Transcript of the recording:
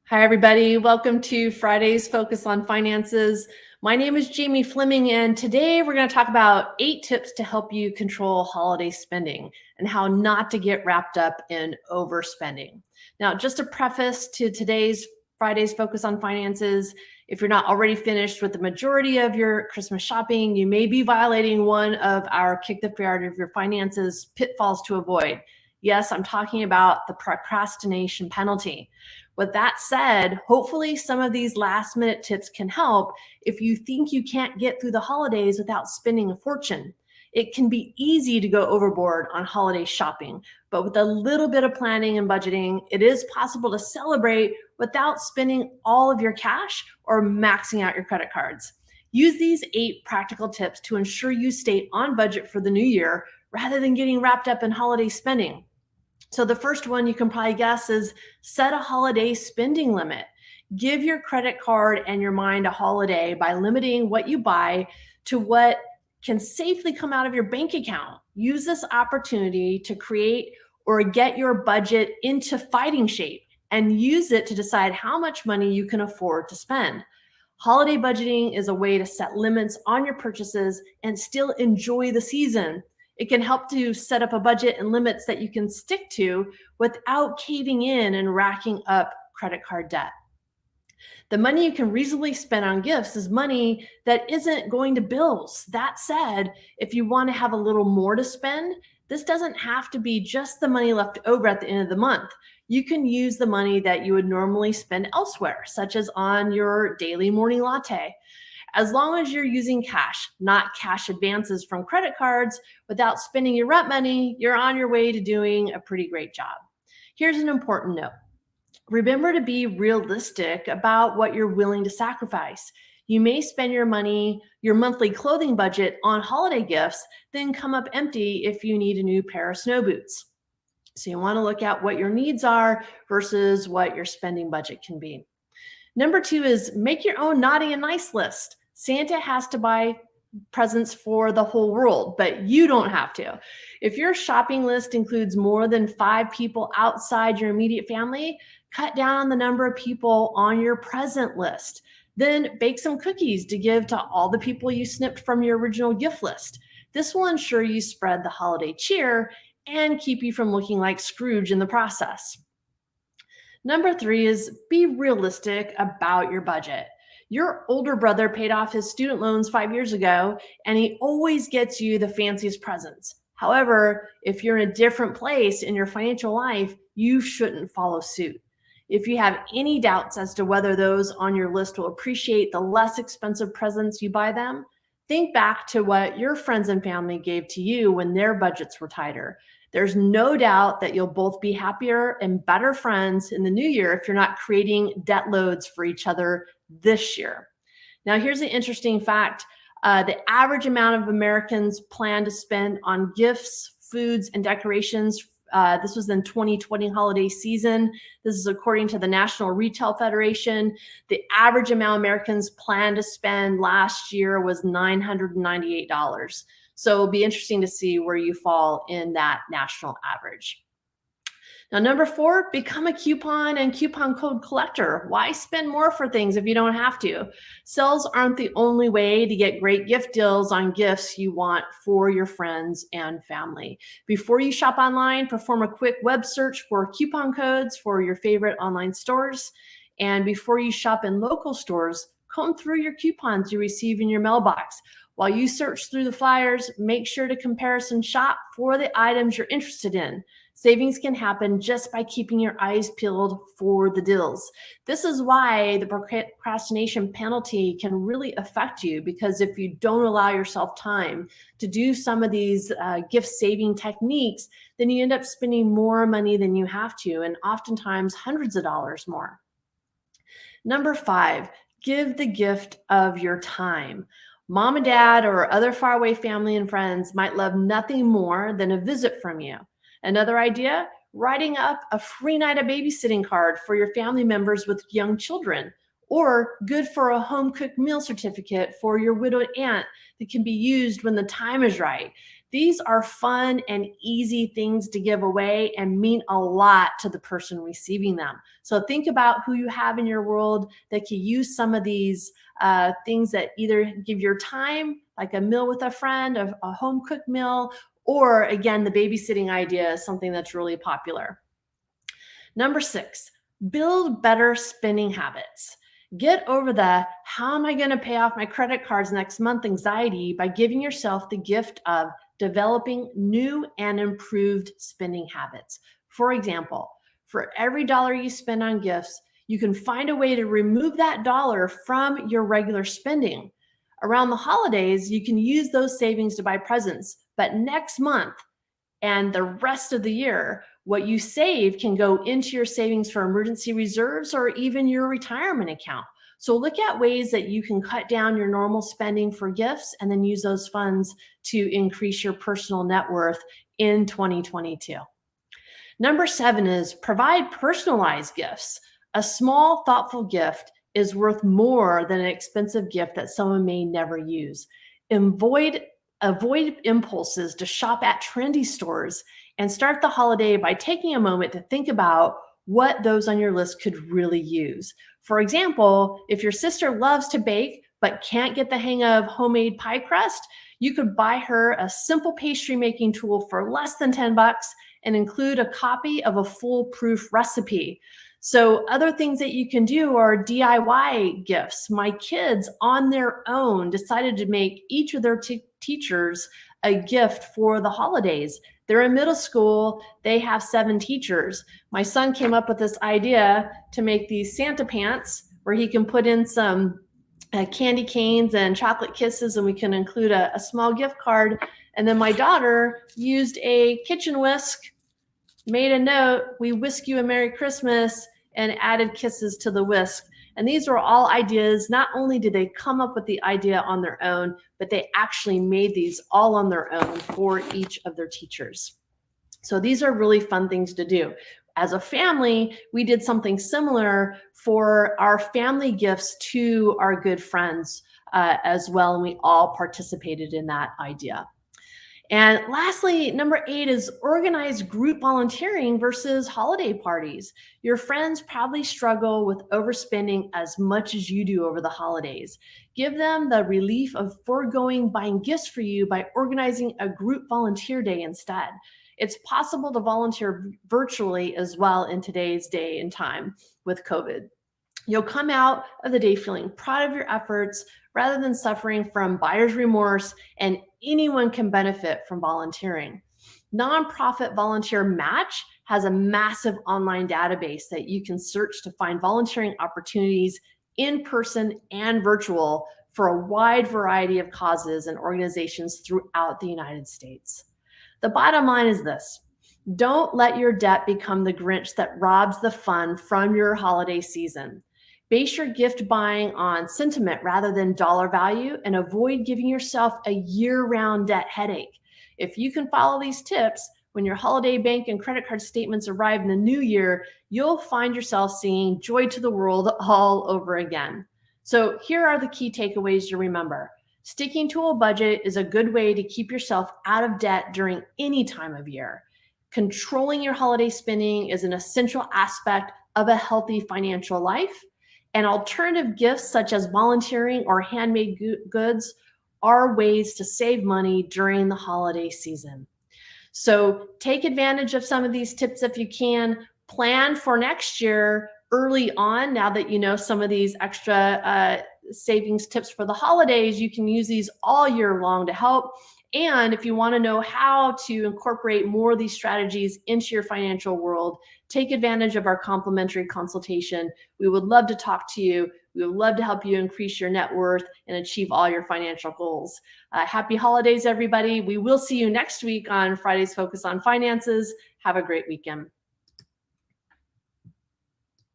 Hi, everybody. Welcome to Friday's Focus on Finances. My name is Jamie Fleming, and today we're going to talk about 8 tips to help you control holiday spending and how not to get wrapped up in overspending. Now, just a preface to today's Friday's Focus on Finances, if you're not already finished with the majority of your Christmas shopping, you may be violating one of our Kick the Fear Out of Your Finances pitfalls to avoid. Yes, I'm talking about the procrastination penalty. With that said, hopefully some of these last minute tips can help if you think you can't get through the holidays without spending a fortune. It can be easy to go overboard on holiday shopping, but with a little bit of planning and budgeting, it is possible to celebrate without spending all of your cash or maxing out your credit cards. Use these 8 practical tips to ensure you stay on budget for the new year rather than getting wrapped up in holiday spending. So the first one you can probably guess is set a holiday spending limit. Give your credit card and your mind a holiday by limiting what you buy to what can safely come out of your bank account. Use this opportunity to create or get your budget into fighting shape and use it to decide how much money you can afford to spend. Holiday budgeting is a way to set limits on your purchases and still enjoy the season. It can help to set up a budget and limits that you can stick to without caving in and racking up credit card debt. The money you can reasonably spend on gifts is money that isn't going to bills. That said, if you want to have a little more to spend, this doesn't have to be just the money left over at the end of the month. You can use the money that you would normally spend elsewhere, such as on your daily morning latte. As long as you're using cash, not cash advances from credit cards, without spending your rent money, you're on your way to doing a pretty great job. Here's an important note. Remember to be realistic about what you're willing to sacrifice. You may spend your money, your monthly clothing budget on holiday gifts, then come up empty if you need a new pair of snow boots. So you want to look at what your needs are versus what your spending budget can be. Number 2 is make your own naughty and nice list. Santa has to buy presents for the whole world, but you don't have to. If your shopping list includes more than 5 people outside your immediate family, cut down on the number of people on your present list. Then bake some cookies to give to all the people you snipped from your original gift list. This will ensure you spread the holiday cheer and keep you from looking like Scrooge in the process. Number 3 is be realistic about your budget. Your older brother paid off his student loans 5 years ago, and he always gets you the fanciest presents. However, if you're in a different place in your financial life, you shouldn't follow suit. If you have any doubts as to whether those on your list will appreciate the less expensive presents you buy them, think back to what your friends and family gave to you when their budgets were tighter. There's no doubt that you'll both be happier and better friends in the new year if you're not creating debt loads for each other this year. Now, here's an interesting fact. The average amount of Americans plan to spend on gifts, foods, and decorations. This was in 2020 holiday season. This is according to the National Retail Federation. The average amount Americans planned to spend last year was $998. So it'll be interesting to see where you fall in that national average. Now, number 4, become a coupon and coupon code collector. Why spend more for things if you don't have to? Sales aren't the only way to get great gift deals on gifts you want for your friends and family. Before you shop online, perform a quick web search for coupon codes for your favorite online stores. And before you shop in local stores, comb through your coupons you receive in your mailbox. While you search through the flyers, make sure to comparison shop for the items you're interested in. Savings can happen just by keeping your eyes peeled for the deals. This is why the procrastination penalty can really affect you, because if you don't allow yourself time to do some of these gift saving techniques, then you end up spending more money than you have to, and oftentimes hundreds of dollars more. Number 5, give the gift of your time. Mom and dad or other faraway family and friends might love nothing more than a visit from you. Another idea, writing up a free night of babysitting card for your family members with young children, or good for a home cooked meal certificate for your widowed aunt that can be used when the time is right. These are fun and easy things to give away and mean a lot to the person receiving them. So think about who you have in your world that can use some of these things that either give your time, like a meal with a friend, a home cooked meal, or again, the babysitting idea is something that's really popular. Number 6, build better spending habits. Get over the how am I going to pay off my credit cards next month anxiety by giving yourself the gift of developing new and improved spending habits. For example, for every dollar you spend on gifts, you can find a way to remove that dollar from your regular spending. Around the holidays, you can use those savings to buy presents, but next month, and the rest of the year, what you save can go into your savings for emergency reserves or even your retirement account. So look at ways that you can cut down your normal spending for gifts and then use those funds to increase your personal net worth in 2022. Number 7 is provide personalized gifts. A small, thoughtful gift is worth more than an expensive gift that someone may never use. Avoid impulses to shop at trendy stores and start the holiday by taking a moment to think about what those on your list could really use. For example, if your sister loves to bake but can't get the hang of homemade pie crust, you could buy her a simple pastry making tool for less than $10 and include a copy of a foolproof recipe. So other things that you can do are DIY gifts. My kids on their own decided to make each of their teachers a gift for the holidays. They're in middle school. They have 7 teachers. My son came up with this idea to make these Santa pants where he can put in some candy canes and chocolate kisses, and we can include a small gift card. And then my daughter used a kitchen whisk, made a note, "We whisk you a Merry Christmas," and added kisses to the whisk. And these were all ideas. Not only did they come up with the idea on their own, but they actually made these all on their own for each of their teachers. So these are really fun things to do. As a family, we did something similar for our family gifts to our good friends as well, and we all participated in that idea. And lastly, number 8 is organize group volunteering versus holiday parties. Your friends probably struggle with overspending as much as you do over the holidays. Give them the relief of foregoing buying gifts for you by organizing a group volunteer day instead. It's possible to volunteer virtually as well in today's day and time with COVID. You'll come out of the day feeling proud of your efforts rather than suffering from buyer's remorse, and anyone can benefit from volunteering. Nonprofit Volunteer Match has a massive online database that you can search to find volunteering opportunities in person and virtual for a wide variety of causes and organizations throughout the United States. The bottom line is this: don't let your debt become the Grinch that robs the fun from your holiday season. Base your gift buying on sentiment rather than dollar value, and avoid giving yourself a year-round debt headache. If you can follow these tips, when your holiday bank and credit card statements arrive in the new year, you'll find yourself singing Joy to the World all over again. So here are the key takeaways to remember. Sticking to a budget is a good way to keep yourself out of debt during any time of year. Controlling your holiday spending is an essential aspect of a healthy financial life. And alternative gifts such as volunteering or handmade goods are ways to save money during the holiday season. So take advantage of some of these tips if you can. Plan for next year early on. Now that you know some of these extra savings tips for the holidays, you can use these all year long to help. And if you want to know how to incorporate more of these strategies into your financial world, take advantage of our complimentary consultation. We would love to talk to you. We would love to help you increase your net worth and achieve all your financial goals. Happy holidays, everybody. We will see you next week on Friday's Focus on Finances. Have a great weekend.